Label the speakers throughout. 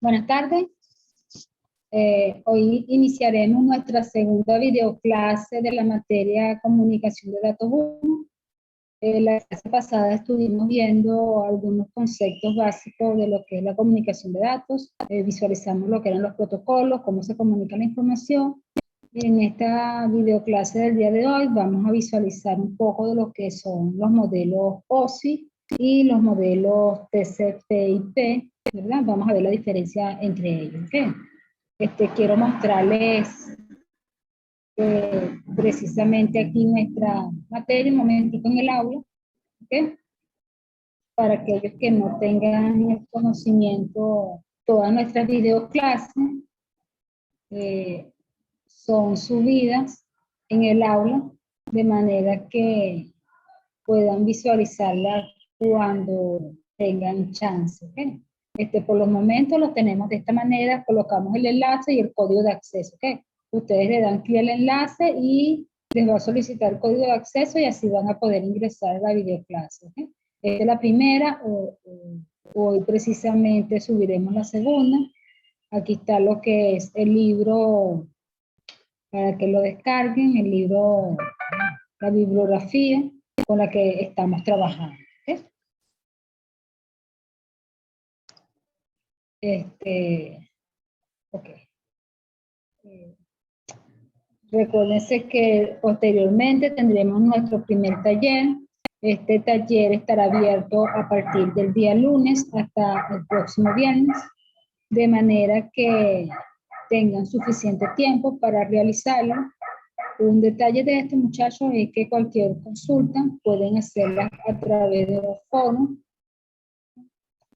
Speaker 1: Buenas tardes. Hoy iniciaremos nuestra segunda videoclase de la materia Comunicación de Datos 1. La clase pasada estuvimos viendo algunos conceptos básicos de lo que es la comunicación de datos. Visualizamos lo que eran los protocolos, cómo se comunica la información. En esta videoclase del día de hoy vamos a visualizar un poco de lo que son los modelos OSI y los modelos TCP/IP, ¿verdad? Vamos a ver la diferencia entre ellos, ¿ok? Quiero mostrarles precisamente aquí nuestra materia, un momentito en el aula, ¿ok? Para aquellos que no tengan el conocimiento, todas nuestras videoclases son subidas en el aula, de manera que puedan visualizarlas cuando tengan chance, ¿ok? Por los momentos lo tenemos de esta manera, colocamos el enlace y el código de acceso, ¿ok? Ustedes le dan clic al enlace y les va a solicitar el código de acceso y así van a poder ingresar a la videoclase, ¿ok? Esta es la primera, hoy precisamente subiremos la segunda. Aquí está lo que es el libro, para que lo descarguen, el libro, la bibliografía con la que estamos trabajando, ¿ok? Ok. Recuérdense que posteriormente tendremos nuestro primer taller. Este taller estará abierto a partir del día lunes hasta el próximo viernes, de manera que tengan suficiente tiempo para realizarlo. Un detalle de este, muchachos, es que cualquier consulta pueden hacerla a través de los foros.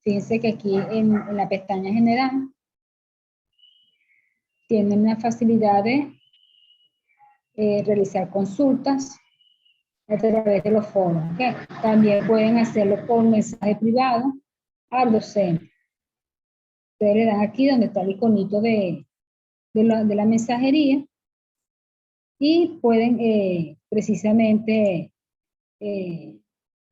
Speaker 1: Fíjense que aquí en la pestaña general tienen la facilidad de realizar consultas a través de los foros, ¿okay? También pueden hacerlo por mensaje privado al docente. Ustedes le dan aquí donde está el iconito de la mensajería y pueden precisamente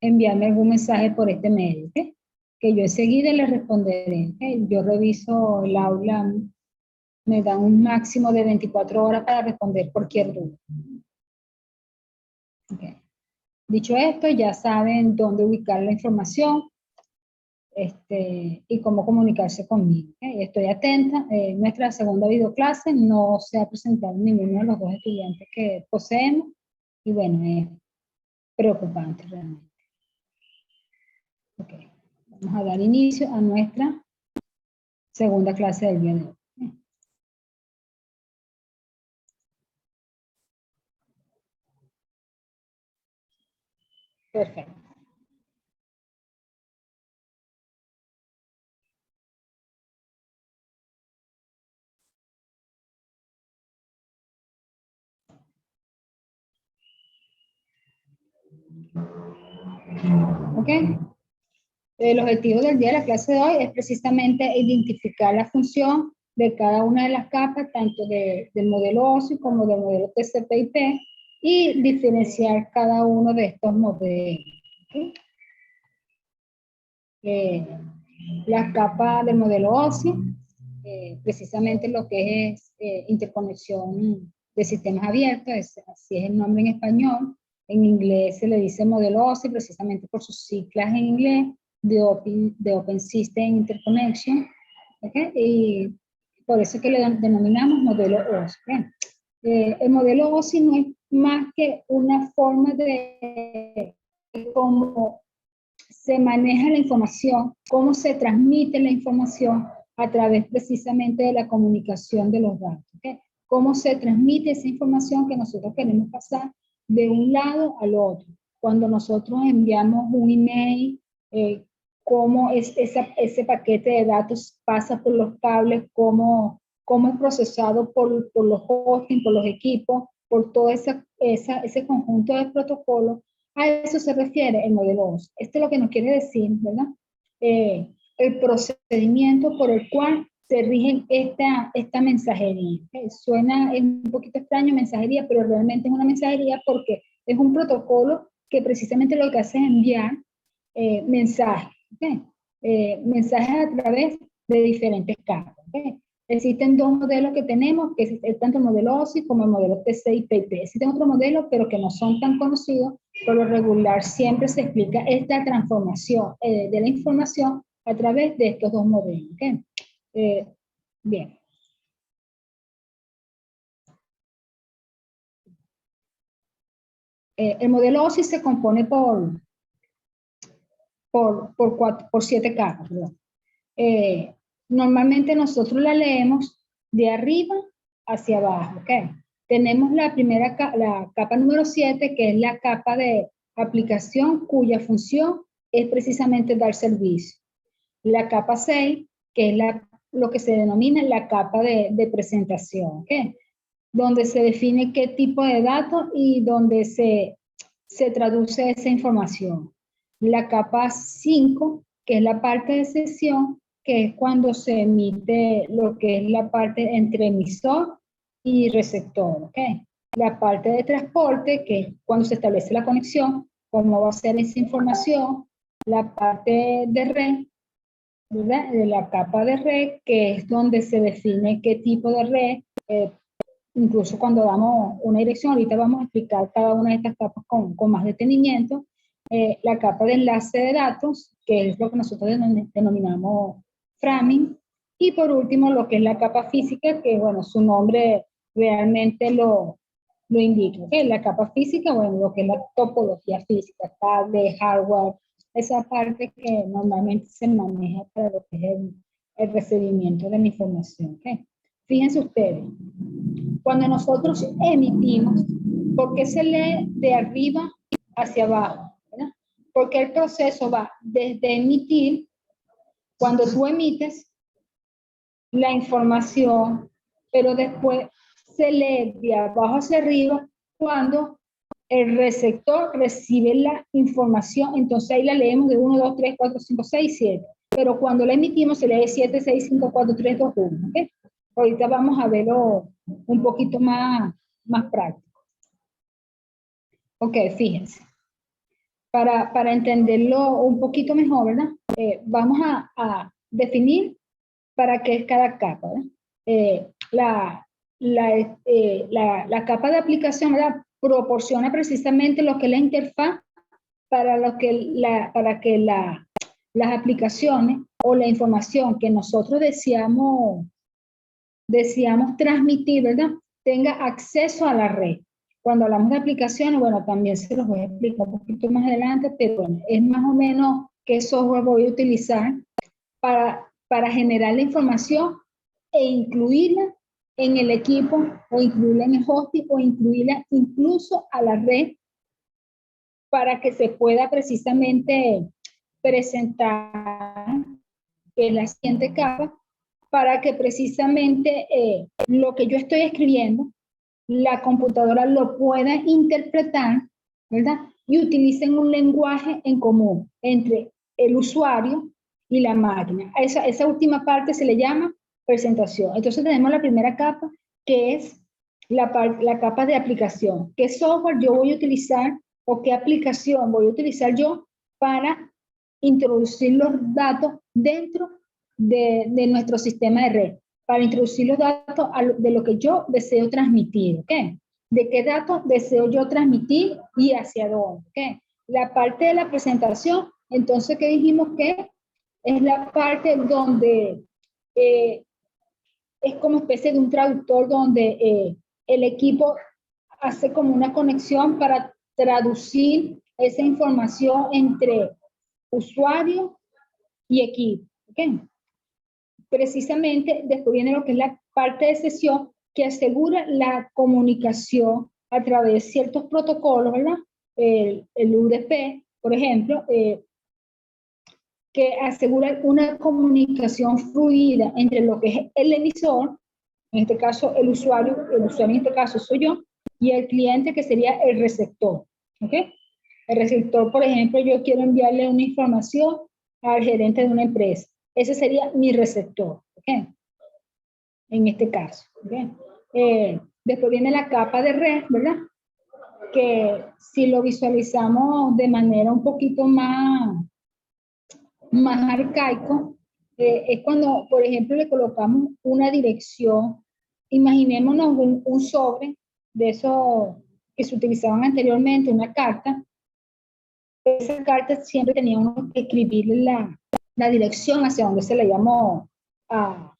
Speaker 1: enviarme algún mensaje por este medio, ¿okay? Que yo enseguida les responderé, ¿okay? Yo reviso el aula, me dan un máximo de 24 horas para responder cualquier duda. Okay. Dicho esto, ya saben dónde ubicar la información y cómo comunicarse conmigo, ¿okay? Estoy atenta. Nuestra segunda videoclase no se ha presentado ninguno de los dos estudiantes que poseemos y bueno, es preocupante realmente. Okay. Vamos a dar inicio a nuestra segunda clase del día de hoy. Perfecto. Ok. El objetivo del día de la clase de hoy es precisamente identificar la función de cada una de las capas, tanto del modelo OSI como del modelo TCP/IP, y diferenciar cada uno de estos modelos. ¿Okay? La capa del modelo OSI, precisamente lo que es interconexión de sistemas abiertos, así es el nombre en español. En inglés se le dice modelo OSI precisamente por sus siglas en inglés, de Open System Interconnection, ¿okay? Y por eso que le denominamos modelo OSI. ¿Okay? El modelo OSI no es más que una forma de cómo se maneja la información, cómo se transmite la información a través precisamente de la comunicación de los datos. ¿Okay? Cómo se transmite esa información que nosotros queremos pasar de un lado al otro. Cuando nosotros enviamos un email, cómo ese paquete de datos pasa por los cables, cómo es procesado por los hosting, por los equipos, por todo ese conjunto de protocolos. A eso se refiere el modelo OSI. Esto es lo que nos quiere decir, ¿verdad? El procedimiento por el cual se rigen esta mensajería. Suena un poquito extraño mensajería, pero realmente es una mensajería porque es un protocolo que precisamente lo que hace es enviar mensajes. ¿Okay? Mensajes a través de diferentes capas. ¿Okay? Existen dos modelos que tenemos, que es tanto el modelo OSI como el modelo TCI/PP. Existen otros modelos, pero que no son tan conocidos. Por lo regular, siempre se explica esta transformación de la información a través de estos dos modelos. ¿Okay? Bien. El modelo OSI se compone por 7 capas. Normalmente nosotros la leemos de arriba hacia abajo. ¿Okay? Tenemos la primera la capa número 7, que es la capa de aplicación cuya función es precisamente dar servicio. La capa 6, que es lo que se denomina la capa de presentación. ¿Okay? Donde se define qué tipo de datos y donde se traduce esa información. La capa 5, que es la parte de sesión, que es cuando se emite lo que es la parte entre emisor y receptor. ¿Okay? La parte de transporte, que es cuando se establece la conexión, cómo va a ser esa información. La parte de red, ¿verdad? De la capa de red, que es donde se define qué tipo de red. Incluso cuando damos una dirección, ahorita vamos a explicar cada una de estas capas con más detenimiento. La capa de enlace de datos, que es lo que nosotros denominamos framing. Y por último, lo que es la capa física, que bueno, su nombre realmente lo indica. ¿Okay? La capa física, bueno, lo que es la topología física, cable, hardware, esa parte que normalmente se maneja para lo que es el recibimiento de la información. ¿Okay? Fíjense ustedes, cuando nosotros emitimos, ¿por qué se lee de arriba hacia abajo? ¿Verdad? Porque el proceso va desde emitir, cuando tú emites la información, pero después se lee de abajo hacia arriba cuando el receptor recibe la información. Entonces ahí la leemos de 1, 2, 3, 4, 5, 6, 7. Pero cuando la emitimos se lee 7, 6, 5, 4, 3, 2, 1. ¿Okay? Ahorita vamos a verlo un poquito más práctico. Ok, fíjense. Para entenderlo un poquito mejor, ¿verdad? Vamos a definir para qué es cada capa, ¿verdad? La capa de aplicación, ¿verdad? Proporciona precisamente lo que es la interfaz para que las aplicaciones o la información que nosotros deseamos transmitir, ¿verdad? Tenga acceso a la red. Cuando hablamos de aplicaciones, bueno, también se los voy a explicar un poquito más adelante, pero bueno, es más o menos qué software voy a utilizar para generar la información e incluirla en el equipo, o incluirla en el hosting, o incluirla incluso a la red, para que se pueda precisamente presentar, que es la siguiente capa, para que precisamente lo que yo estoy escribiendo, la computadora lo pueda interpretar, ¿verdad? Y utilicen un lenguaje en común entre el usuario y la máquina. Esa última parte se le llama presentación. Entonces tenemos la primera capa, que es la capa de aplicación. ¿Qué software yo voy a utilizar o qué aplicación voy a utilizar yo para introducir los datos dentro de nuestro sistema de red? Para introducir los datos de lo que yo deseo transmitir, ¿ok? De qué datos deseo yo transmitir y hacia dónde, ¿ok? La parte de la presentación, entonces, ¿qué dijimos que es la parte donde es como especie de un traductor, donde el equipo hace como una conexión para traducir esa información entre usuario y equipo, ¿ok? Precisamente después viene lo que es la parte de sesión, que asegura la comunicación a través de ciertos protocolos, ¿verdad? El UDP, por ejemplo, que asegura una comunicación fluida entre lo que es el emisor, en este caso el usuario en este caso soy yo, y el cliente, que sería el receptor, ¿ok? El receptor, por ejemplo, yo quiero enviarle una información al gerente de una empresa. Ese sería mi receptor, ¿ok? En este caso, ¿ok? Después viene la capa de red, ¿verdad? Que si lo visualizamos de manera un poquito más arcaico, Es cuando, por ejemplo, le colocamos una dirección. Imaginémonos un sobre de esos que se utilizaban anteriormente, una carta. Esa carta siempre tenía uno que escribirle la dirección hacia donde se le llamó a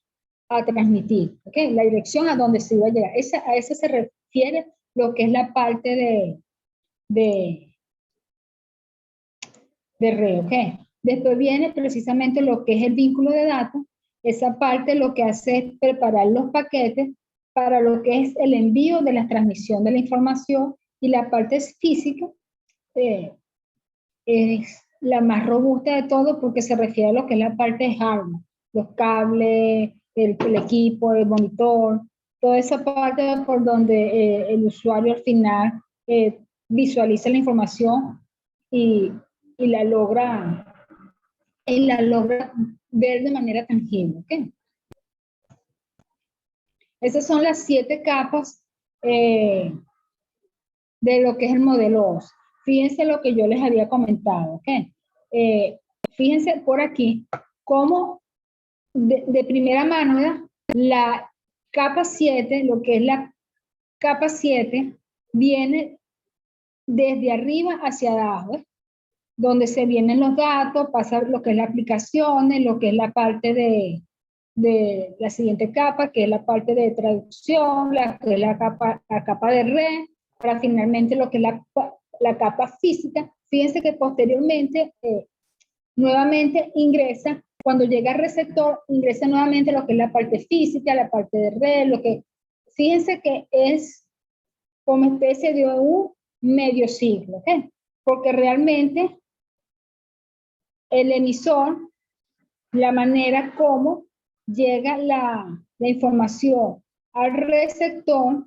Speaker 1: transmitir, ¿okay? La dirección a donde se iba a llegar. A eso se refiere lo que es la parte de red, ¿ok? Después viene precisamente lo que es el vínculo de datos. Esa parte lo que hace es preparar los paquetes para lo que es el envío de la transmisión de la información, y la parte física es la más robusta de todo porque se refiere a lo que es la parte de hardware, los cables, el equipo, el monitor, toda esa parte por donde el usuario al final visualiza la información y, y la logra ver de manera tangible. ¿Okay? Esas son las 7 capas de lo que es el modelo OSI. Fíjense lo que yo les había comentado. ¿Okay? Fíjense por aquí cómo de primera mano, ¿verdad? La capa 7, lo que es la capa 7, viene desde arriba hacia abajo, ¿eh? Donde se vienen los datos, pasa lo que es la aplicación, lo que es la parte de la siguiente capa, que es la parte de traducción, que es la capa de red, para finalmente lo que es la capa física. Fíjense que posteriormente, nuevamente ingresa, cuando llega al receptor, ingresa nuevamente lo que es la parte física, la parte de red, fíjense que es como especie de un medio ciclo, ¿okay? Porque realmente el emisor, la manera como llega la información al receptor,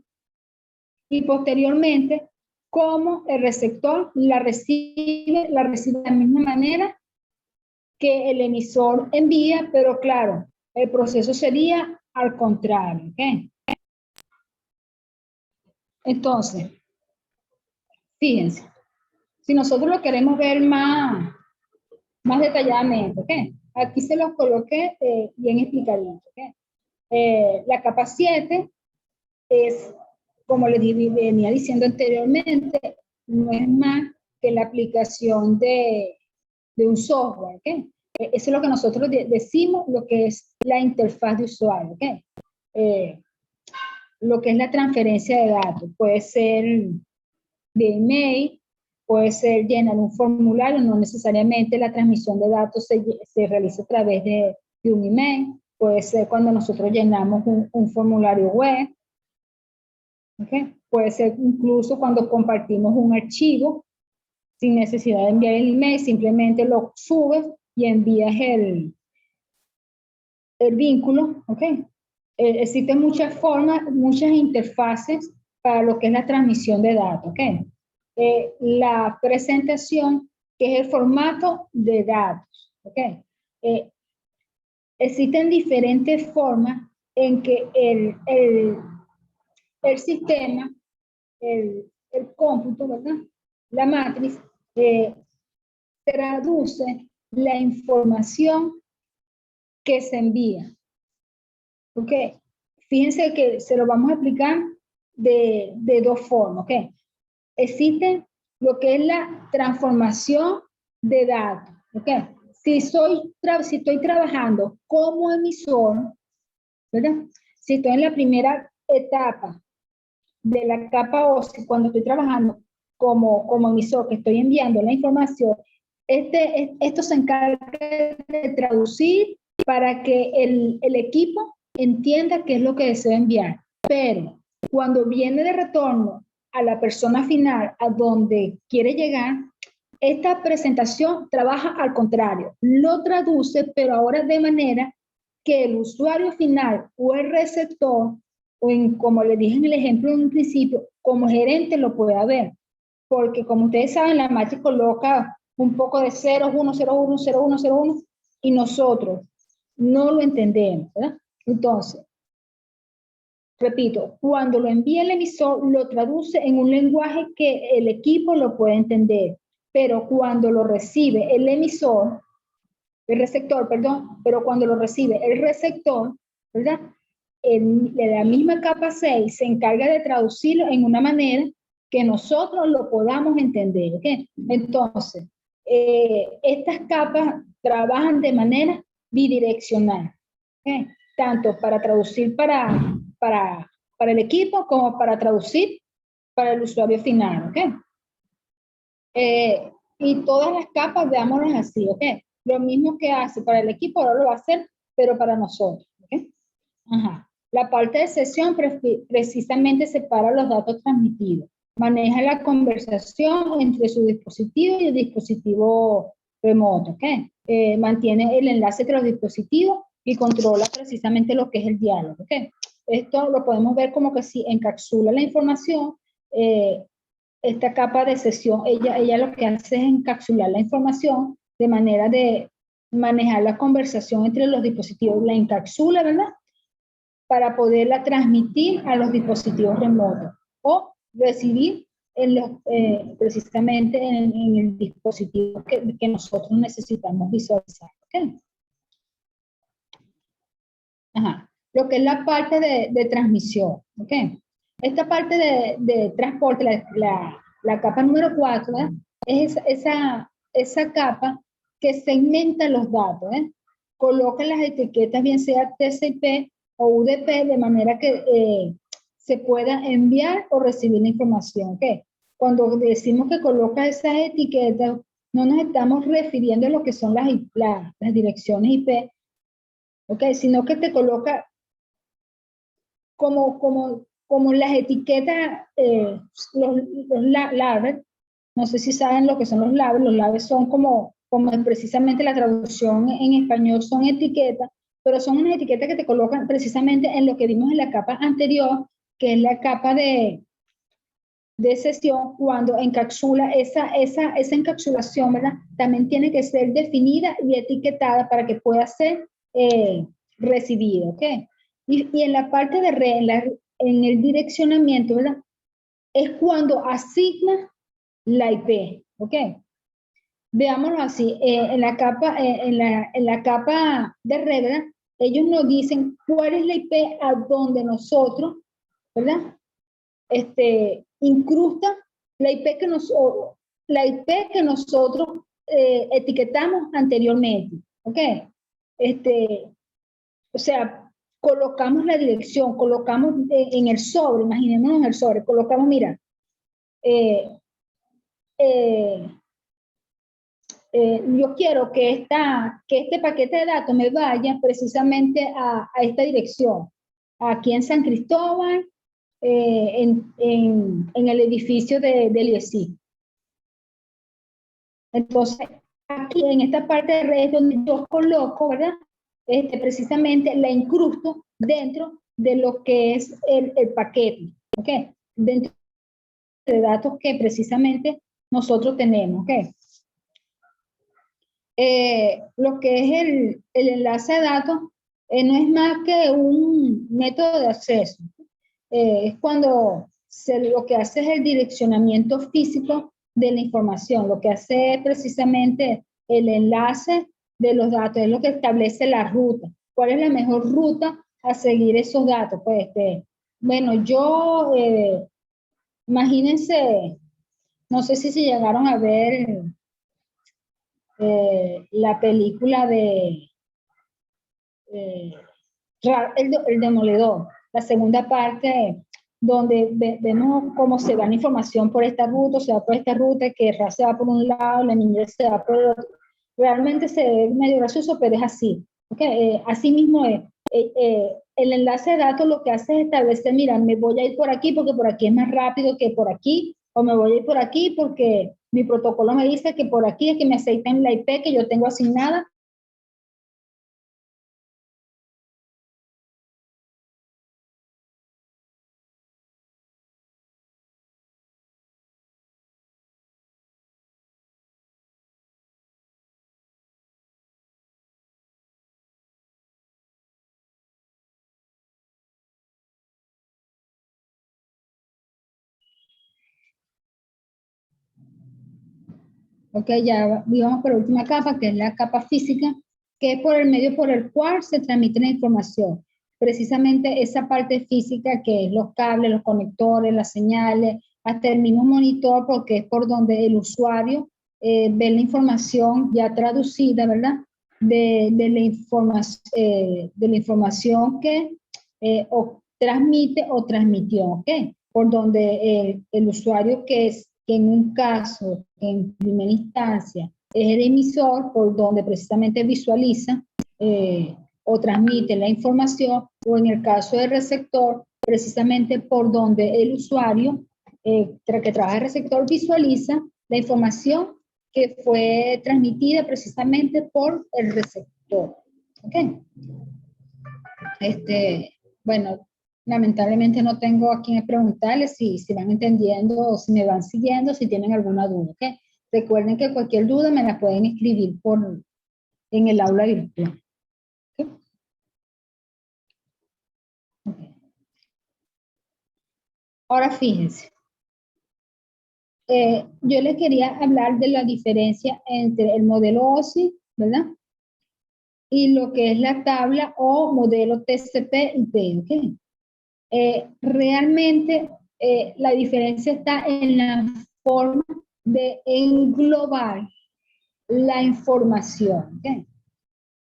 Speaker 1: y posteriormente cómo el receptor la recibe de la misma manera que el emisor envía, pero claro, el proceso sería al contrario. ¿Okay? Entonces, fíjense, si nosotros lo queremos ver más detalladamente, ¿okay? Aquí se los coloqué bien explicadito. ¿Okay? La capa 7 es, como les venía diciendo anteriormente, no es más que la aplicación de un software. ¿Okay? Eso es lo que nosotros decimos, lo que es la interfaz de usuario. ¿Okay? Lo que es la transferencia de datos. Puede ser de email, puede ser llenar un formulario, no necesariamente la transmisión de datos se realiza a través de un email, puede ser cuando nosotros llenamos un formulario web, ¿okay? Puede ser incluso cuando compartimos un archivo sin necesidad de enviar el email, simplemente lo subes y envías el vínculo. ¿Okay? Existen muchas formas, muchas interfaces para lo que es la transmisión de datos. ¿Okay? La presentación, que es el formato de datos. ¿Okay? Existen diferentes formas en que el sistema, el cómputo, ¿verdad? La matriz, traduce la información que se envía. ¿Ok? Fíjense que se lo vamos a explicar de 2 formas. ¿Ok? Existe lo que es la transformación de datos. ¿Ok? Si estoy trabajando como emisor, ¿verdad? Si estoy en la primera etapa de la capa OSI, cuando estoy trabajando como emisor, que estoy enviando la información, esto se encarga de traducir para que el equipo entienda qué es lo que desea enviar. Pero cuando viene de retorno a la persona final, a donde quiere llegar, esta presentación trabaja al contrario, lo traduce, pero ahora de manera que el usuario final o el receptor, como le dije en el ejemplo en un principio, como gerente lo pueda ver. Porque como ustedes saben, la matriz coloca un poco de 0, 1, 0, 1, 0, 1, 0, 1, y nosotros no lo entendemos, ¿verdad? Entonces, repito, cuando lo envía el emisor, lo traduce en un lenguaje que el equipo lo puede entender, pero cuando lo recibe el emisor, el receptor, perdón, pero cuando lo recibe el receptor, ¿verdad? La misma capa 6 se encarga de traducirlo en una manera que nosotros lo podamos entender, ¿ok? Entonces, estas capas trabajan de manera bidireccional, ¿ok? Tanto para traducir para el equipo como para traducir para el usuario final, ¿ok? Y todas las capas, veámoslas así, ¿ok? Lo mismo que hace para el equipo, ahora lo va a hacer, pero para nosotros, ¿ok? Ajá. La parte de sesión precisamente separa los datos transmitidos, maneja la conversación entre su dispositivo y el dispositivo remoto, ¿ok? Mantiene el enlace entre los dispositivos y controla precisamente lo que es el diálogo, ¿ok? Esto lo podemos ver como que si encapsula la información, esta capa de sesión, ella lo que hace es encapsular la información de manera de manejar la conversación entre los dispositivos, la encapsula, ¿verdad? Para poderla transmitir a los dispositivos remotos o recibir precisamente en el dispositivo que nosotros necesitamos visualizar. ¿Okay? Ajá. Lo que es la parte de transmisión. ¿Okay? Esta parte de transporte, la capa número 4, ¿eh? Es esa capa que segmenta los datos. Coloca las etiquetas, bien sea TCP o UDP, de manera que se pueda enviar o recibir la información. ¿Okay? Cuando decimos que coloca esas etiquetas, no nos estamos refiriendo a lo que son las direcciones IP, ¿okay? Sino que te coloca como las etiquetas, los labels. No sé si saben lo que son los labels son como precisamente la traducción en español son etiquetas, pero son unas etiquetas que te colocan precisamente en lo que vimos en la capa anterior, que es la capa de sesión, cuando encapsula esa encapsulación, ¿verdad? También tiene que ser definida y etiquetada para que pueda ser recibida, ¿ok? Y en la parte de red, en el direccionamiento, ¿verdad? Es cuando asigna la IP, ¿ok? Veámoslo así, en la capa de red, ¿verdad? Ellos nos dicen cuál es la IP a donde nosotros, ¿verdad? Incrusta la IP que nosotros etiquetamos anteriormente, ¿ok? O sea, colocamos la dirección, colocamos en el sobre, imaginémonos en el sobre, colocamos, mira, eh, eh, yo quiero que este paquete de datos me vaya precisamente a esta dirección, aquí en San Cristóbal, en el edificio del IESI. Entonces, aquí en esta parte de red donde yo coloco, ¿verdad? Precisamente la incrusto dentro de lo que es el paquete, ¿ok? Dentro de datos que precisamente nosotros tenemos, ¿ok? Lo que es el enlace de datos no es más que un método de acceso. Es cuando lo que hace es el direccionamiento físico de la información, lo que hace es precisamente el enlace de los datos, es lo que establece la ruta. ¿Cuál es la mejor ruta a seguir esos datos? Pues, bueno, imagínense, no sé si se llegaron a ver la película de eh, el Demoledor, la segunda parte donde vemos cómo se da la información por esta ruta, se va por esta ruta, que Ra se va por un lado, la niña se va por el otro. Realmente se ve medio gracioso, pero es así. ¿Okay? Así mismo es. El enlace de datos lo que hace es establecer, mira, me voy a ir por aquí porque por aquí es más rápido que por aquí, o me voy a ir por aquí porque mi protocolo me dice que por aquí es que me aceptan la IP que yo tengo asignada. Ok, ya vamos por la última capa, que es la capa física. que es por el medio por el cual se transmite la información. Precisamente esa parte física que es los cables, los conectores, las señales, hasta el mismo monitor, porque es por donde el usuario ve la información ya traducida, ¿verdad? De la información que o transmite o transmitió, ¿ok? Por donde el usuario que en un caso, en primera instancia, es el emisor, por donde precisamente visualiza o transmite la información, o en el caso del receptor, precisamente por donde el usuario que trabaja el receptor visualiza la información que fue transmitida precisamente por el receptor. ¿Ok? Bueno, lamentablemente no tengo a quien preguntarles si van entendiendo o si me van siguiendo, si tienen alguna duda. ¿Ok? Recuerden que cualquier duda me la pueden escribir en el aula virtual. ¿Ok? Okay. Ahora fíjense. Yo les quería hablar de la diferencia entre el modelo OSI, ¿verdad? Y lo que es la tabla o modelo TCP/IP, ¿ok? Realmente la diferencia está en la forma de englobar la información, ¿ok?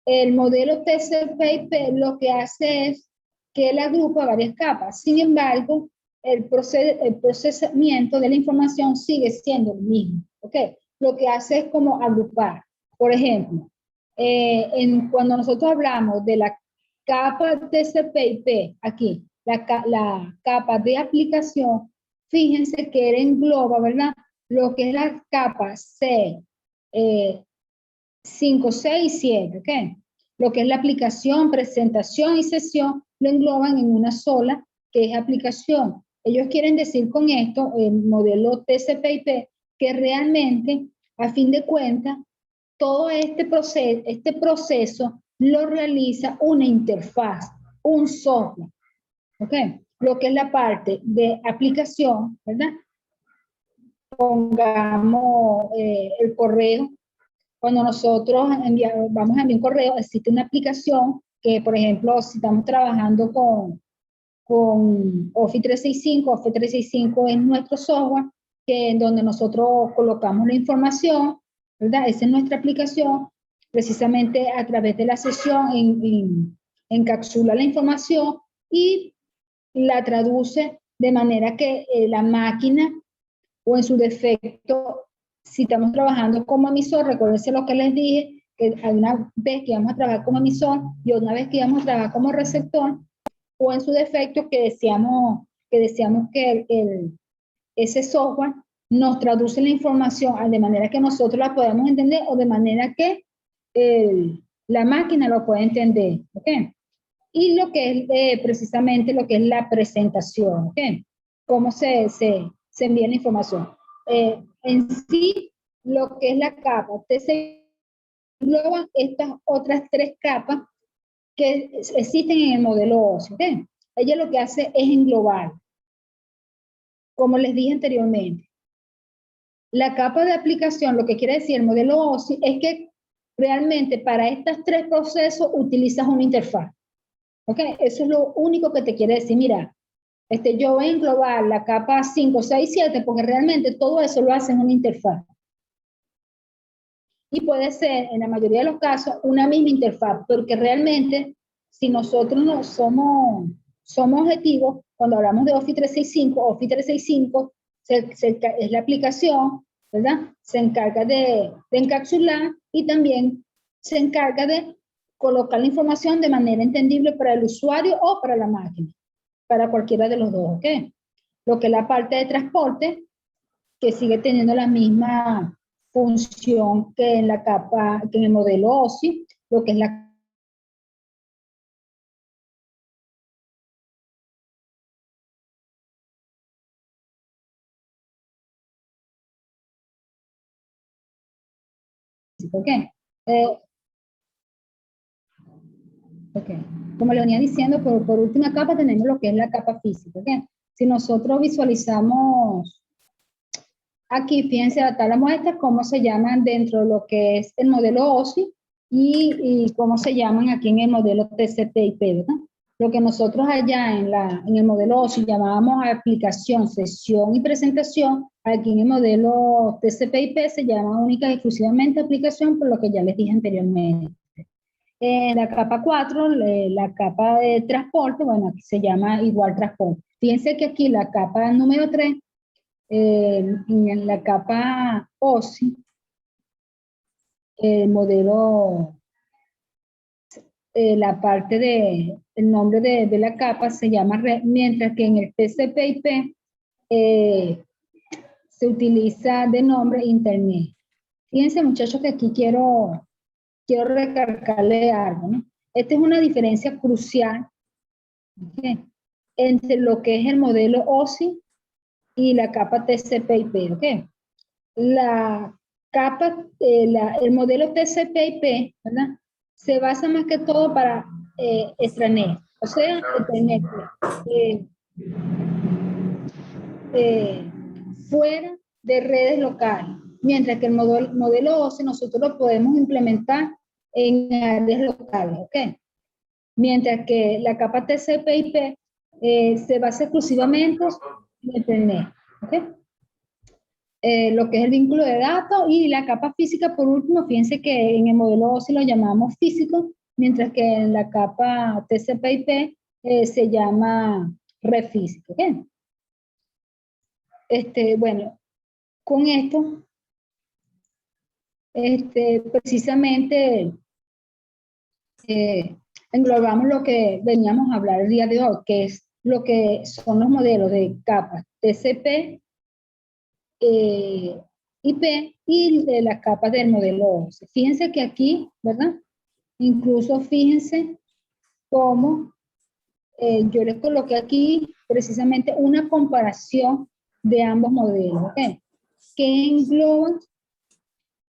Speaker 1: El modelo TCP/IP lo que hace es que él agrupa varias capas. Sin embargo, el procesamiento de la información sigue siendo el mismo, ¿ok? Lo que hace es como agrupar. Por ejemplo, cuando nosotros hablamos de la capa TCP/IP, aquí, la capa de aplicación, fíjense que él engloba, ¿verdad? Lo que es la capa C, 5, 6, 7, ¿ok? Lo que es la aplicación, presentación y sesión, lo engloban en una sola, que es aplicación. Ellos quieren decir con esto, el modelo TCP/IP, que realmente, a fin de cuentas, todo este proceso lo realiza una interfaz, un software, ¿ok? Lo que es la parte de aplicación, ¿verdad? Pongamos el correo. Cuando nosotros vamos a enviar un correo, existe una aplicación que, por ejemplo, si estamos trabajando con Office 365, Office 365 es nuestro software, en donde nosotros colocamos la información, ¿verdad? Esa es nuestra aplicación, precisamente a través de la sesión encapsula la información y la traduce de manera que la máquina, o en su defecto, si estamos trabajando como emisor, recuérdense lo que les dije, que hay una vez que vamos a trabajar como emisor y una vez que vamos a trabajar como receptor, o en su defecto que deseamos que ese software nos traduce la información de manera que nosotros la podamos entender o de manera que la máquina lo pueda entender. ¿Ok? Y lo que es precisamente lo que es la presentación. ¿Ok? Cómo se envía la información. En sí, lo que es la capa, se engloban estas otras tres capas que existen en el modelo OSI. ¿Okay? Ella lo que hace es englobar, como les dije anteriormente. La capa de aplicación, lo que quiere decir el modelo OSI, es que realmente para estos tres procesos utilizas una interfaz. ¿Ok? Eso es lo único que te quiere decir. Mira, yo voy a englobar la capa 5, 6, 7, porque realmente todo eso lo hace en una interfaz. Y puede ser, en la mayoría de los casos, una misma interfaz, porque realmente, si nosotros no somos objetivos, cuando hablamos de Office 365, Office 365 es la aplicación, ¿verdad? Se encarga de encapsular y también se encarga de colocar la información de manera entendible para el usuario o para la máquina, para cualquiera de los dos, ¿ok? Lo que es la parte de transporte, que sigue teniendo la misma función que en la capa, que en el modelo OSI, lo que es la ¿ok? Eh, okay. Como le venía diciendo, por última capa tenemos lo que es la capa física, ¿ok? Si nosotros visualizamos aquí, fíjense la tabla muestra cómo se llaman dentro de lo que es el modelo OSI y cómo se llaman aquí en el modelo TCP/IP, ¿verdad? Lo que nosotros allá en el modelo OSI llamábamos aplicación, sesión y presentación, aquí en el modelo TCP/IP se llama única y exclusivamente aplicación, por lo que ya les dije anteriormente. En la capa 4, la capa de transporte, bueno, aquí se llama igual transporte. Fíjense que aquí la capa número 3, en la capa OSI, el modelo, la parte el nombre de la capa se llama red, mientras que en el TCP/IP se utiliza de nombre Internet. Fíjense, muchachos, que aquí quiero recalcarle algo, ¿no? Esta es una diferencia crucial, ¿okay?, entre lo que es el modelo OSI y la capa TCP/IP, ¿ok? La capa, el modelo TCP/IP, ¿verdad?, se basa más que todo para extranet, o sea, Internet, fuera de redes locales, mientras que el modelo OSI nosotros lo podemos implementar en áreas locales, ¿ok? Mientras que la capa TCP/IP se basa exclusivamente en Internet, ¿ok? Lo que es el vínculo de datos, y la capa física, por último, fíjense que en el modelo OSI lo llamamos físico, mientras que en la capa TCP/IP se llama red física, ¿ok? Bueno, con esto, precisamente englobamos lo que veníamos a hablar el día de hoy, que es lo que son los modelos de capas TCP, IP y de las capas del modelo OSI. Fíjense que aquí, ¿verdad? Incluso fíjense cómo yo les coloqué aquí precisamente una comparación de ambos modelos, ¿ok?, que engloban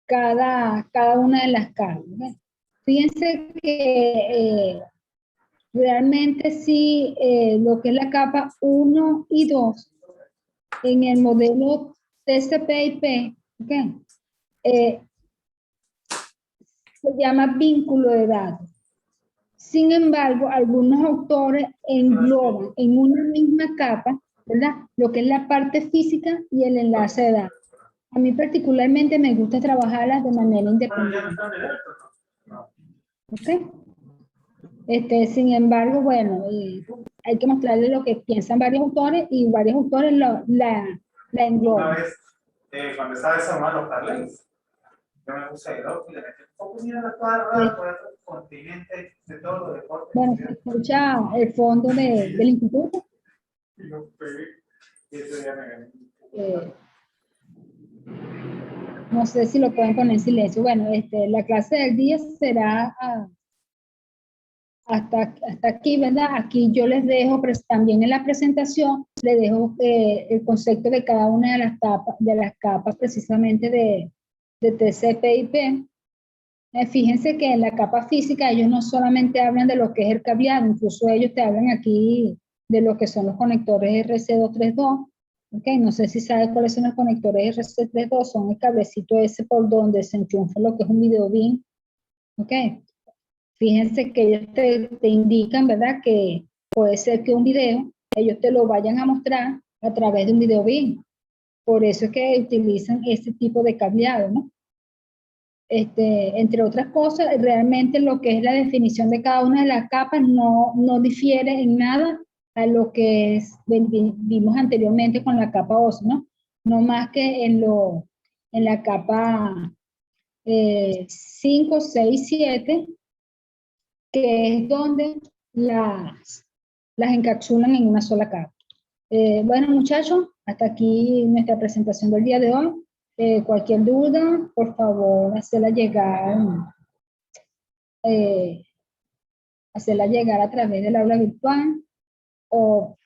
Speaker 1: cada una de las capas, ¿ok? Fíjense que realmente sí, lo que es la capa 1 y 2 en el modelo TCP/IP, ¿okay?, se llama vínculo de datos. Sin embargo, algunos autores engloban en una misma capa, ¿verdad?, lo que es la parte física y el enlace de datos. A mí particularmente me gusta trabajarlas de manera independiente. ¿Ok? Sin embargo, bueno, hay que mostrarle lo que piensan varios autores, y varios autores la engloban.
Speaker 2: Una vez, cuando estaba desarmando los parlés, yo me puse de loco y le metí un poco de toda rara por otro continente de todos los deportes.
Speaker 1: Bueno, se escucha el fondo del instituto.
Speaker 2: Y lo pegué, y ese día me gané.
Speaker 1: No sé si lo pueden poner en silencio. Bueno, la clase del día será hasta aquí, ¿verdad? Aquí yo les dejo, también en la presentación, les dejo el concepto de cada una de las capas precisamente de TCP/IP. Fíjense que en la capa física ellos no solamente hablan de lo que es el cableado, incluso ellos te hablan aquí de lo que son los conectores RC232. Okay, no sé si sabes cuáles son los conectores RC232, son el cablecito ese por donde se enchufa lo que es un video bin. Okay. Fíjense que ellos te indican, ¿verdad?, que puede ser que un video, ellos te lo vayan a mostrar a través de un video bin. Por eso es que utilizan ese tipo de cableado, ¿no? Entre otras cosas, realmente lo que es la definición de cada una de las capas no difiere en nada a lo que vimos anteriormente con la capa OSI, ¿no? No más que en la capa 5, 6, 7, que es donde las encapsulan en una sola capa. Bueno, muchachos, hasta aquí nuestra presentación del día de hoy. Cualquier duda, por favor, hacerla llegar a través del aula virtual o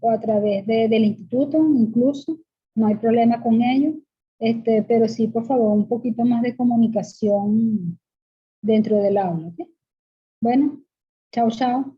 Speaker 1: a través del instituto, incluso. No hay problema con ello. Pero sí, por favor, un poquito más de comunicación dentro del aula, ¿okay? Bueno, chao, chao.